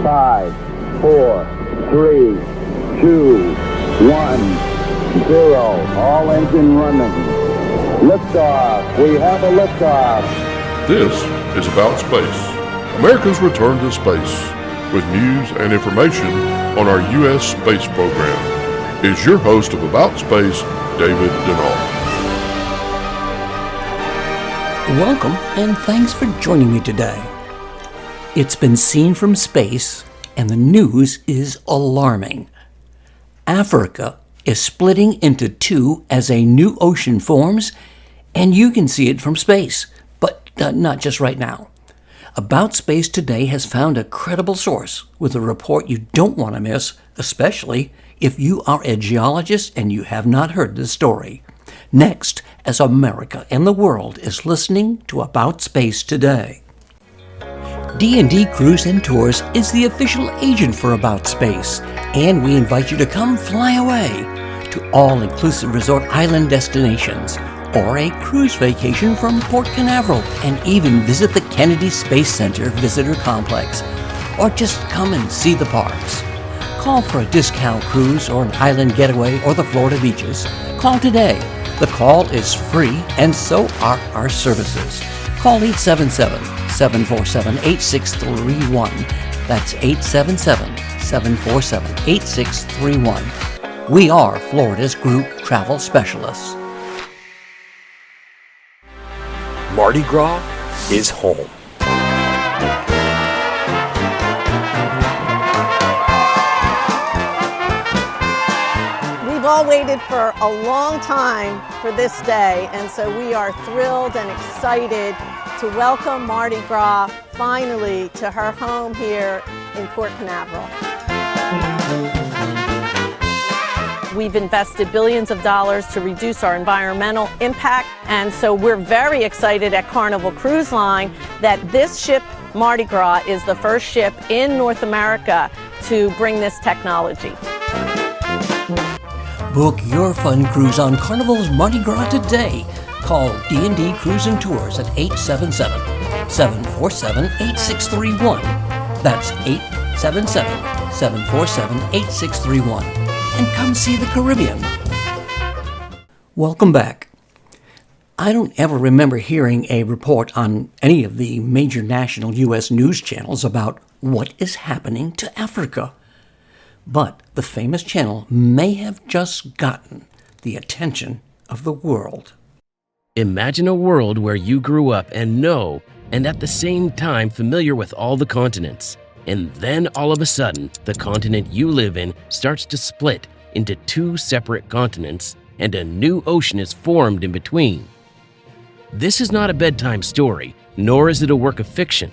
5, 4, 3, 2, 1, 0. All engine running. Liftoff. We have a liftoff. This is About Space, America's return to space, with news and information on our U.S. space program. Is your host of About Space, David Denault. Welcome, and thanks for joining me today. It's been seen from space, and the news is alarming. Africa is splitting into two as a new ocean forms, and you can see it from space, but not just right now. About Space today has found a credible source with a report you don't want to miss, especially if you are a geologist and you have not heard the story. Next, as America and the world is listening to About Space today. D&D Cruise and Tours is the official agent for About Space, and we invite you to come fly away to all-inclusive resort island destinations, or a cruise vacation from Port Canaveral, and even visit the Kennedy Space Center Visitor Complex, or just come and see the parks. Call for a discount cruise or an island getaway or the Florida beaches. Call today. The call is free, and so are our services. Call 877-747-8631. That's 877-747-8631. We are Florida's group travel specialists. Mardi Gras is home. We've all waited for a long time for this day, and so we are thrilled and excited to welcome Mardi Gras finally to her home here in Port Canaveral. We've invested billions of dollars to reduce our environmental impact, and so we're very excited at Carnival Cruise Line that this ship, Mardi Gras, is the first ship in North America to bring this technology. Book your fun cruise on Carnival's Mardi Gras today. Call D&D Cruise and Tours at 877-747-8631. That's 877-747-8631. And come see the Caribbean. Welcome back. I don't ever remember hearing a report on any of the major national U.S. news channels about what is happening to Africa. But the famous channel may have just gotten the attention of the world. Imagine a world where you grew up and know, and at the same time familiar with all the continents. And then all of a sudden, the continent you live in starts to split into two separate continents, and a new ocean is formed in between. This is not a bedtime story, nor is it a work of fiction.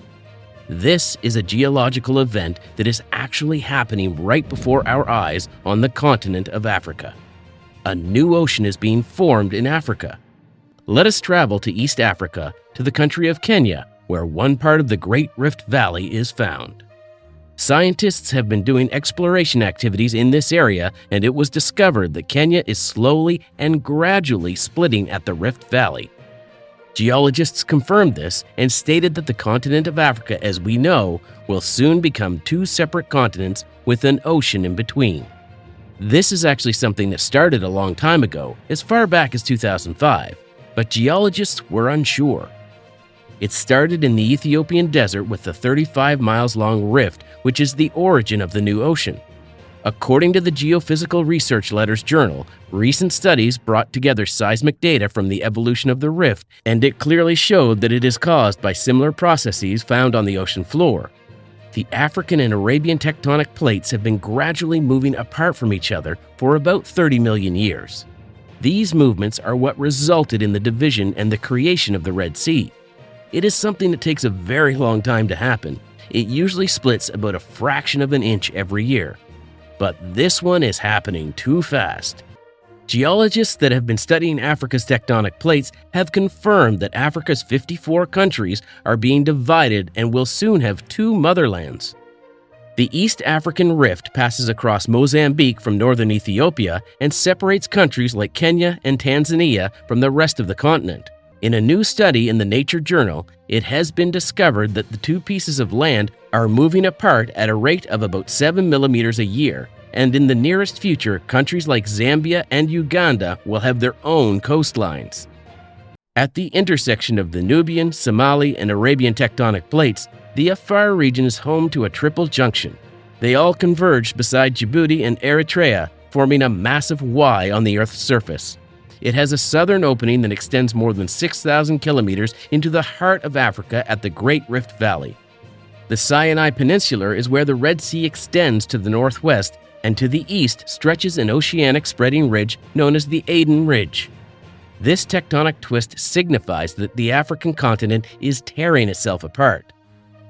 This is a geological event that is actually happening right before our eyes on the continent of Africa. A new ocean is being formed in Africa. Let us travel to East Africa, to the country of Kenya, where one part of the Great Rift Valley is found. Scientists have been doing exploration activities in this area, and it was discovered that Kenya is slowly and gradually splitting at the Rift Valley. Geologists confirmed this and stated that the continent of Africa, as we know, will soon become two separate continents with an ocean in between. This is actually something that started a long time ago, as far back as 2005, but geologists were unsure. It started in the Ethiopian desert with the 35 miles long rift, which is the origin of the new ocean. According to the Geophysical Research Letters Journal, recent studies brought together seismic data from the evolution of the rift, and it clearly showed that it is caused by similar processes found on the ocean floor. The African and Arabian tectonic plates have been gradually moving apart from each other for about 30 million years. These movements are what resulted in the division and the creation of the Red Sea. It is something that takes a very long time to happen. It usually splits about a fraction of an inch every year. But this one is happening too fast. Geologists that have been studying Africa's tectonic plates have confirmed that Africa's 54 countries are being divided and will soon have two motherlands. The East African Rift passes across Mozambique from northern Ethiopia and separates countries like Kenya and Tanzania from the rest of the continent. In a new study in the Nature journal, it has been discovered that the two pieces of land are moving apart at a rate of about 7 millimeters a year, and in the nearest future, countries like Zambia and Uganda will have their own coastlines. At the intersection of the Nubian, Somali, and Arabian tectonic plates, the Afar region is home to a triple junction. They all converge beside Djibouti and Eritrea, forming a massive Y on the Earth's surface. It has a southern opening that extends more than 6,000 kilometers into the heart of Africa at the Great Rift Valley. The Sinai Peninsula is where the Red Sea extends to the northwest, and to the east stretches an oceanic spreading ridge known as the Aden Ridge. This tectonic twist signifies that the African continent is tearing itself apart.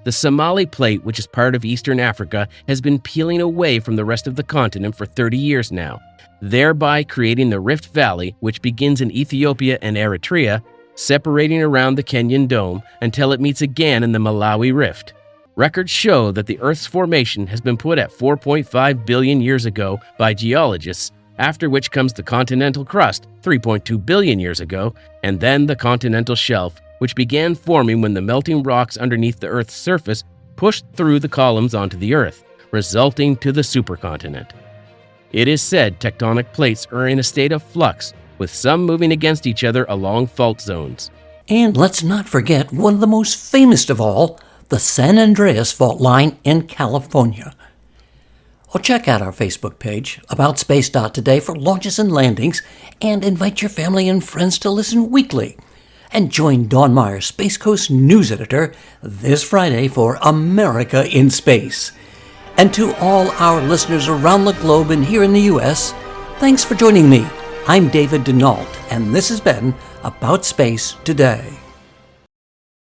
The Somali Plate, which is part of Eastern Africa, has been peeling away from the rest of the continent for 30 years now, thereby creating the Rift Valley, which begins in Ethiopia and Eritrea, separating around the Kenyan Dome until it meets again in the Malawi Rift. Records show that the Earth's formation has been put at 4.5 billion years ago by geologists, after which comes the continental crust 3.2 billion years ago, and then the continental shelf, which began forming when the melting rocks underneath the Earth's surface pushed through the columns onto the Earth, resulting to the supercontinent. It is said tectonic plates are in a state of flux, with some moving against each other along fault zones. And let's not forget one of the most famous of all, the San Andreas Fault Line in California. Well, check out our Facebook page, AboutSpace.today, for launches and landings, and invite your family and friends to listen weekly. And join Dawn Meyer, Space Coast News Editor, this Friday for America in Space. And to all our listeners around the globe and here in the U.S., thanks for joining me. I'm David Denault, and this has been About Space Today.